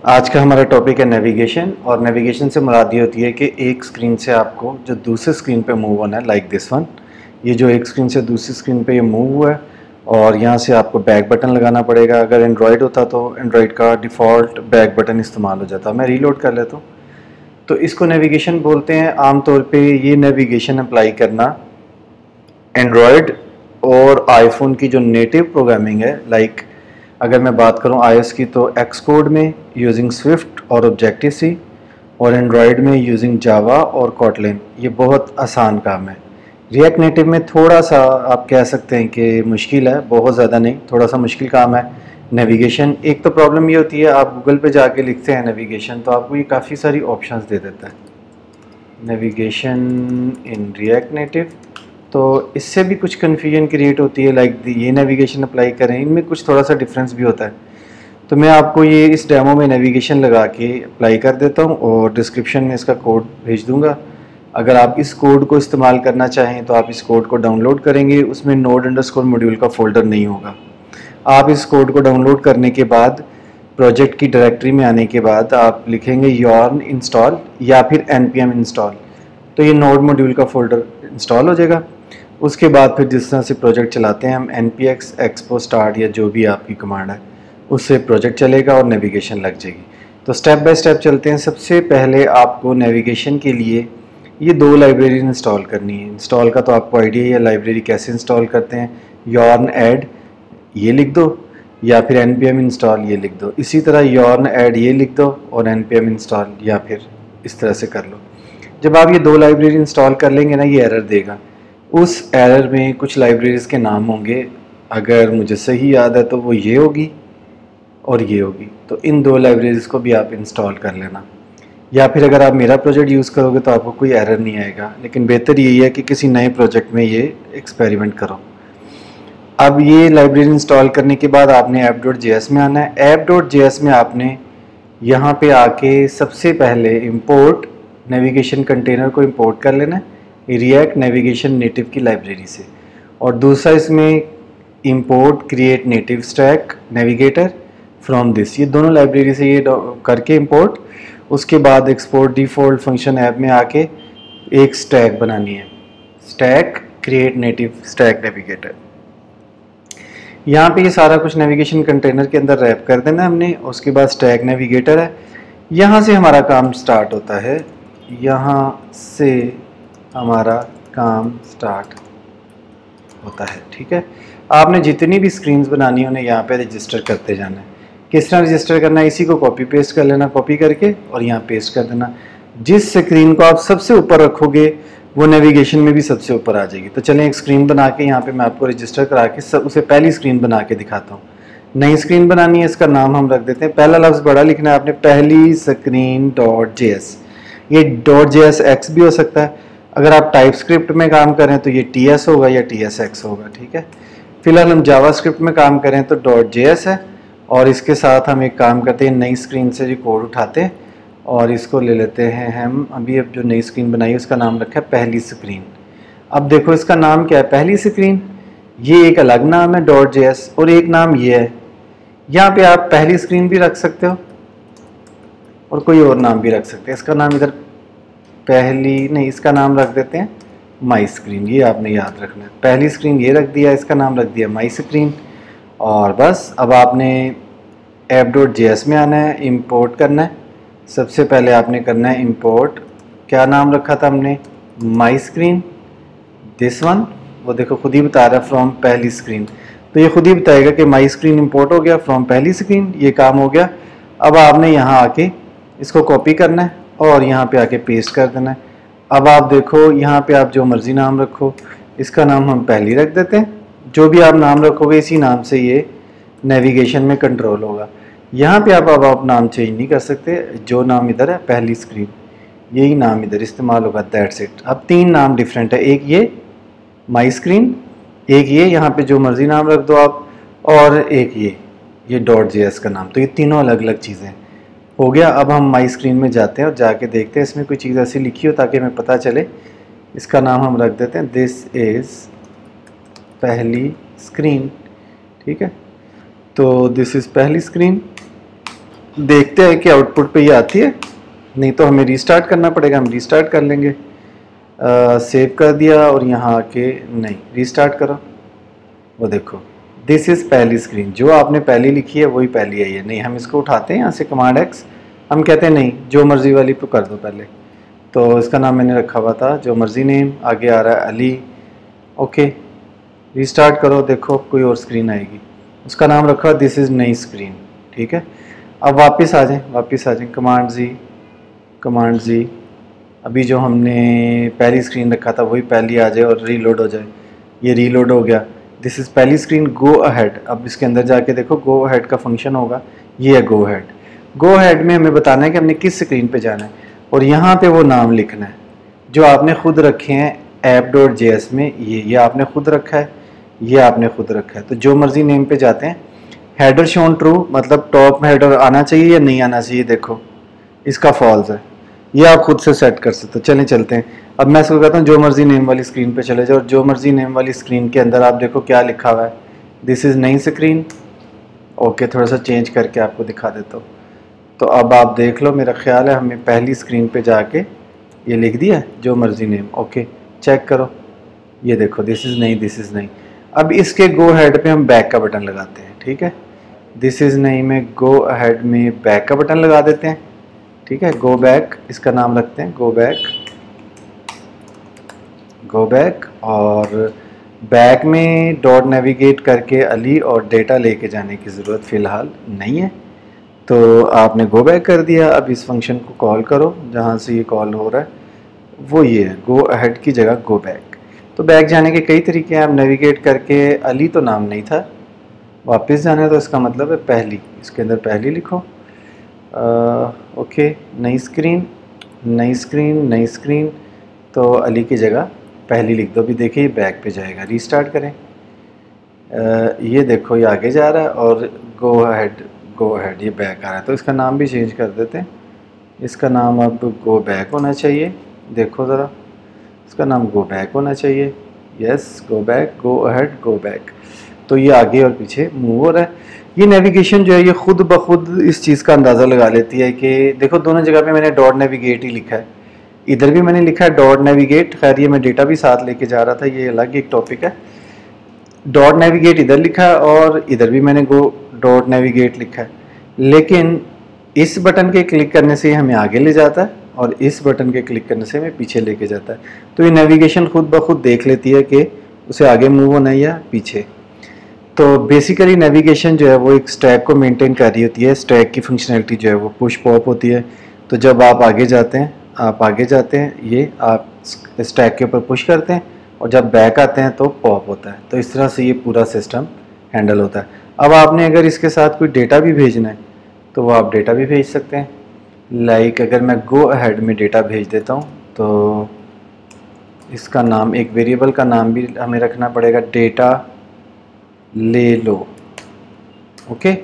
आज का हमारा टॉपिक है नेविगेशन। और नेविगेशन से मुराद ये होती है कि एक स्क्रीन से आपको जो दूसरी स्क्रीन पे मूव होना है, लाइक दिस वन। ये जो एक स्क्रीन से दूसरी स्क्रीन पे ये मूव हुआ है और यहाँ से आपको बैक बटन लगाना पड़ेगा। अगर एंड्रॉयड होता तो एंड्रॉयड का डिफ़ॉल्ट बैक बटन इस्तेमाल हो जाता। मैं रीलोड कर लेता हूँ। तो इसको नेविगेशन बोलते हैं। आमतौर पर ये नेविगेशन अप्लाई करना एंड्रॉयड और आईफोन की जो नेटिव प्रोग्रामिंग है, लाइक अगर मैं बात करूं iOS की तो एक्सकोड में यूजिंग स्विफ्ट और ऑब्जेक्टिव सी, और एंड्रॉयड में यूजिंग जावा और कॉटलिन। ये बहुत आसान काम है। रिएक्ट नेटिव में थोड़ा सा आप कह सकते हैं कि मुश्किल है, बहुत ज़्यादा नहीं, थोड़ा सा मुश्किल काम है नेविगेशन। एक तो प्रॉब्लम ये होती है, आप गूगल पे जाके लिखते हैं नेविगेशन तो आपको ये काफ़ी सारी ऑप्शंस दे देता है नेविगेशन इन रिएक्ट नेटिव। तो इससे भी कुछ कन्फ्यूजन क्रिएट होती है, लाइक ये नेविगेशन अप्लाई करें, इनमें कुछ थोड़ा सा डिफरेंस भी होता है। तो मैं आपको ये इस डेमो में नेविगेशन लगा के अप्लाई कर देता हूँ और डिस्क्रिप्शन में इसका कोड भेज दूँगा। अगर आप इस कोड को इस्तेमाल करना चाहें तो आप इस कोड को डाउनलोड करेंगे, उसमें node_module का फ़ोल्डर नहीं होगा। आप इस कोड को डाउनलोड करने के बाद प्रोजेक्ट की डायरेक्टरी में आने के बाद आप लिखेंगे yarn इंस्टॉल या फिर npm इंस्टॉल, तो ये node_module का फ़ोल्डर इंस्टॉल हो जाएगा। उसके बाद फिर जिस तरह से प्रोजेक्ट चलाते हैं हम npx expo start या जो भी आपकी कमांड है उससे प्रोजेक्ट चलेगा और नेविगेशन लग जाएगी। तो स्टेप बाय स्टेप चलते हैं। सबसे पहले आपको नेविगेशन के लिए ये दो लाइब्रेरी इंस्टॉल करनी है। इंस्टॉल का तो आपको आइडिया है लाइब्रेरी कैसे इंस्टॉल करते हैं। yarn add ये लिख दो या फिर npm इंस्टॉल ये लिख दो। इसी तरह yarn add ये लिख दो और npm इंस्टॉल या फिर इस तरह से कर लो। जब आप ये दो लाइब्रेरी इंस्टॉल कर लेंगे ना, ये एरर देगा। उस एरर में कुछ लाइब्रेरीज़ के नाम होंगे, अगर मुझे सही याद है तो वो ये होगी और ये होगी। तो इन दो लाइब्रेरीज़ को भी आप इंस्टॉल कर लेना, या फिर अगर आप मेरा प्रोजेक्ट यूज़ करोगे तो आपको कोई एरर नहीं आएगा, लेकिन बेहतर यही है कि किसी नए प्रोजेक्ट में ये एक्सपेरिमेंट करो। अब ये लाइब्रेरी इंस्टॉल करने के बाद आपने app.js में आना है। app.js में आपने यहाँ पे आके सबसे पहले इंपोर्ट नेविगेशन कंटेनर को इंपोर्ट कर लेना है रिएक्ट नेविगेशन नेटिव की लाइब्रेरी से, और दूसरा इसमें import create native stack navigator from this. ये दोनों लाइब्रेरी से ये करके इंपोर्ट, उसके बाद एक्सपोर्ट डिफ़ॉल्ट फंक्शन ऐप में आके एक स्टैक बनानी है, stack create native stack navigator. यहाँ पे ये सारा कुछ नेविगेशन कंटेनर के अंदर रैप कर देना हमने। उसके बाद स्टैक नेविगेटर है, यहाँ से हमारा काम स्टार्ट होता है। यहाँ से हमारा काम स्टार्ट होता है, ठीक है। आपने जितनी भी स्क्रीन्स बनानी है उन्हें यहाँ पे रजिस्टर करते जाना है। किस तरह रजिस्टर करना है, इसी को कॉपी पेस्ट कर लेना, कॉपी करके और यहाँ पेस्ट कर देना। जिस स्क्रीन को आप सबसे ऊपर रखोगे वो नेविगेशन में भी सबसे ऊपर आ जाएगी। तो चलें एक स्क्रीन बना के यहाँ पे मैं आपको रजिस्टर करा के उसे पहली स्क्रीन बना के दिखाता हूँ। नई स्क्रीन बनानी है, इसका नाम हम रख देते हैं, पहला लफ्ज़ बड़ा लिखना है आपने, पहली स्क्रीन .js। ये .jsx भी हो सकता है। अगर आप टाइप स्क्रिप्ट में काम करें तो ये TS होगा या TSX होगा, ठीक है। फिलहाल हम जावास्क्रिप्ट में काम करें तो .js है। और इसके साथ हम एक काम करते हैं, नई स्क्रीन से जो कोड उठाते हैं और इसको ले लेते हैं हम। अभी अब जो नई स्क्रीन बनाई है उसका नाम रखा है पहली स्क्रीन। अब देखो इसका नाम क्या है, पहली स्क्रीन। ये एक अलग नाम है .js और एक नाम ये है। यहाँ पे आप पहली स्क्रीन भी रख सकते हो और कोई और नाम भी रख सकते हैं। इसका नाम इधर पहली नहीं, इसका नाम रख देते हैं माई स्क्रीन। ये आपने याद रखना है, पहली स्क्रीन ये रख दिया, इसका नाम रख दिया माई स्क्रीन। और बस अब आपने app.js में आना है, इंपोर्ट करना है। सबसे पहले आपने करना है इंपोर्ट, क्या नाम रखा था हमने, माई स्क्रीन, दिस वन। वो देखो खुद ही बता रहा है फ्रॉम पहली स्क्रीन, तो ये खुद ही बताएगा कि माई स्क्रीन इंपोर्ट हो गया फ्रॉम पहली स्क्रीन। ये काम हो गया। अब आपने यहाँ आके इसको कॉपी करना है और यहाँ पे आके पेस्ट कर देना है। अब आप देखो यहाँ पे आप जो मर्ज़ी नाम रखो, इसका नाम हम पहली रख देते हैं। जो भी आप नाम रखोगे इसी नाम से ये नेविगेशन में कंट्रोल होगा। यहाँ पे अब आप नाम चेंज नहीं कर सकते, जो नाम इधर है पहली स्क्रीन यही नाम इधर इस्तेमाल होगा, दैट्स इट। अब तीन नाम डिफरेंट है, एक ये माई स्क्रीन, एक ये यहाँ पे जो मर्ज़ी नाम रख दो आप, और एक ये .js का नाम। तो ये तीनों अलग अलग चीज़ें हो गया। अब हम माई स्क्रीन में जाते हैं और जाके देखते हैं इसमें कोई चीज़ ऐसी लिखी हो ताकि हमें पता चले। इसका नाम हम रख देते हैं दिस इज़ पहली स्क्रीन, ठीक है। तो दिस इज़ पहली स्क्रीन। देखते हैं कि आउटपुट पे ये आती है, नहीं तो हमें रीस्टार्ट करना पड़ेगा, हम रीस्टार्ट कर लेंगे। सेव कर दिया और यहाँ आके नहीं, रीस्टार्ट करो, वो देखो दिस इज़ पहली स्क्रीन, जो आपने पहली लिखी है वही पहली आई है। नहीं, हम इसको उठाते हैं यहाँ से कमांड एक्स, हम कहते हैं नहीं जो मर्ज़ी वाली पे कर दो पहले। तो इसका नाम मैंने रखा हुआ था जो मर्ज़ी नेम, आगे आ रहा है अली। ओके, रीस्टार्ट करो, देखो कोई और स्क्रीन आएगी, उसका नाम रखा दिस इज़ नई स्क्रीन। ठीक है, अब वापस आ जाएं, कमांड जी, अभी जो हमने पहली स्क्रीन रखा था वही पहली आ जाए और रीलोड हो जाए। ये रीलोड हो गया, दिस इज़ पहली स्क्रीन, गो अहेड। अब इसके अंदर जाके देखो गो अहेड का फंक्शन होगा, ये है गो अहेड। गो अहेड में हमें बताना है कि हमने किस स्क्रीन पे जाना है और यहाँ पे वो नाम लिखना है जो आपने खुद रखे हैं app.js में। ये आपने खुद रखा है, ये आपने खुद रखा है। तो जो मर्जी नेम पे जाते हैं, हेडर शोन ट्रू मतलब टॉप में हेडर आना चाहिए या नहीं आना चाहिए, देखो इसका फॉल्स है, ये आप खुद से सेट कर सकते हो। चलें चलते हैं, अब मैं इसको कहता हूँ जो मर्जी नेम वाली स्क्रीन पे चले जाओ और जो मर्जी नेम वाली स्क्रीन के अंदर आप देखो क्या लिखा हुआ है, दिस इज़ नई स्क्रीन। ओके, थोड़ा सा चेंज करके आपको दिखा देता हूँ। तो अब आप देख लो, मेरा ख्याल है हमें पहली स्क्रीन पे जाके ये लिख दिया जो मर्जी नेम। ओके, चेक करो, ये देखो दिस इज़ नई। अब इसके गो अहेड पे हम बैक का बटन लगाते हैं। ठीक है, दिस इज़ नई में गो अहेड में बैक का बटन लगा देते हैं। ठीक है, गो बैक इसका नाम रखते हैं, गो बैक और बैक में डॉट नेविगेट करके अली और डेटा लेके जाने की ज़रूरत फ़िलहाल नहीं है। तो आपने गो बैक कर दिया, अब इस फंक्शन को कॉल करो जहाँ से ये कॉल हो रहा है, वो ये है गो अहेड की जगह गो बैक। तो बैक जाने के कई तरीके हैं, आप नेविगेट करके, अली तो नाम नहीं था, वापस जाना है तो इसका मतलब है पहली, इसके अंदर पहली लिखो। ओके, नई स्क्रीन, तो अली की जगह पहली लिख दो। भी देखिए ये बैक पे जाएगा, रीस्टार्ट करें, ये देखो ये आगे जा रहा है और गो अहेड ये बैक आ रहा है। तो इसका नाम भी चेंज कर देते हैं, इसका नाम अब गो बैक होना चाहिए। देखो ज़रा, इसका नाम गो बैक होना चाहिए, yes go back, go ahead go back. तो ये आगे और पीछे मूव हो रहा है। ये नेविगेशन जो है ये खुद ब खुद इस चीज़ का अंदाज़ा लगा लेती है कि देखो दोनों जगह पे मैंने डॉट नेविगेट ही लिखा है, इधर भी मैंने लिखा है डॉट नेविगेट। खैर ये मैं डेटा भी साथ लेके जा रहा था, ये अलग एक टॉपिक है। डॉट नेविगेट इधर लिखा है और इधर भी मैंने गो डॉट नेविगेट लिखा है, लेकिन इस बटन के क्लिक करने से हमें आगे ले जाता है और इस बटन के क्लिक करने से हमें पीछे लेके जाता है। तो ये नेविगेशन खुद ब खुद देख लेती है कि उसे आगे मूव होना है या पीछे। तो बेसिकली नेविगेशन जो है वो एक स्टैक को मेंटेन कर रही होती है। स्टैक की फंक्शनैलिटी जो है वो पुश पॉप होती है। तो जब आप आगे जाते हैं, ये आप स्टैक के ऊपर पुश करते हैं और जब बैक आते हैं तो पॉप होता है। तो इस तरह से ये पूरा सिस्टम हैंडल होता है। अब आपने अगर इसके साथ कोई डेटा भी भेजना है तो वो आप डेटा भी भेज सकते हैं। लाइक अगर मैं गो अहेड में डेटा भेज देता हूँ तो इसका नाम, एक वेरिएबल का नाम भी हमें रखना पड़ेगा, डेटा ले लो। ओके,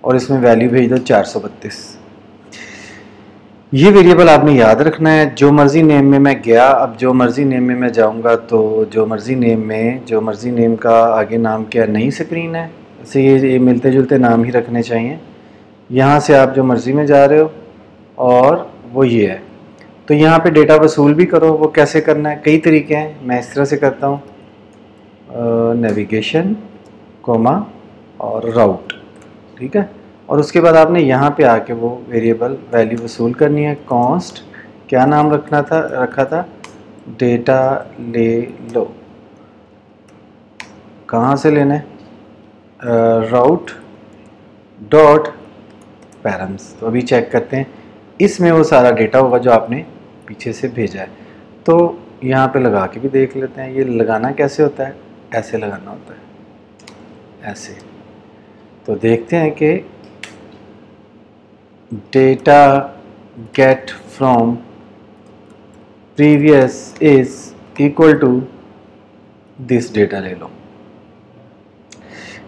और इसमें वैल्यू भेज दो 432। ये वेरिएबल आपने याद रखना है। जो मर्ज़ी नेम में मैं गया, अब जो मर्ज़ी नेम में मैं जाऊंगा तो जो मर्ज़ी नेम का आगे नाम क्या, नई स्क्रीन है, इसे ये मिलते जुलते नाम ही रखने चाहिए। यहाँ से आप जो मर्ज़ी में जा रहे हो और वो ये है। तो यहाँ पे डेटा वसूल भी करो, वो कैसे करना है, कई तरीके हैं। मैं इस तरह से करता हूँ, नेविगेशन कोमा और राउट। ठीक है, और उसके बाद आपने यहाँ पे आके वो वेरिएबल वैल्यू वसूल करनी है। कॉन्स्ट क्या नाम रखा था, डेटा ले लो। कहाँ से लेना है, राउट डॉट पैरम्स। तो अभी चेक करते हैं, इसमें वो सारा डेटा होगा जो आपने पीछे से भेजा है। तो यहाँ पे लगा के भी देख लेते हैं। ये लगाना कैसे होता है, ऐसे लगाना होता है, ऐसे। तो देखते हैं कि data get from previous is equal to this data ले लो।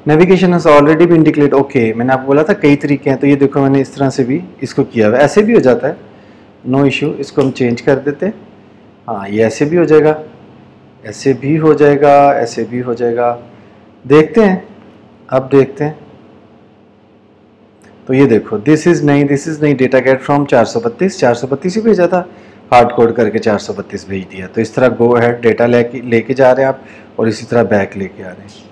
Navigation has already been declared. Okay, मैंने आपको बोला था कई तरीके हैं, तो ये देखो मैंने इस तरह से भी इसको किया हुआ है। ऐसे भी हो जाता है, नो इशू, इसको हम चेंज कर देते हैं। हाँ, ये ऐसे भी हो जाएगा, ऐसे भी हो जाएगा, ऐसे भी हो जाएगा। देखते हैं, अब देखते हैं। तो ये देखो दिस इज़ नहीं डेटा गेट फ्रॉम 432 ही भेजा था, हार्ड कोड करके 432 भेज दिया। तो इस तरह गो अहेड डेटा लेके जा रहे हैं आप और इसी तरह बैक लेके आ रहे हैं।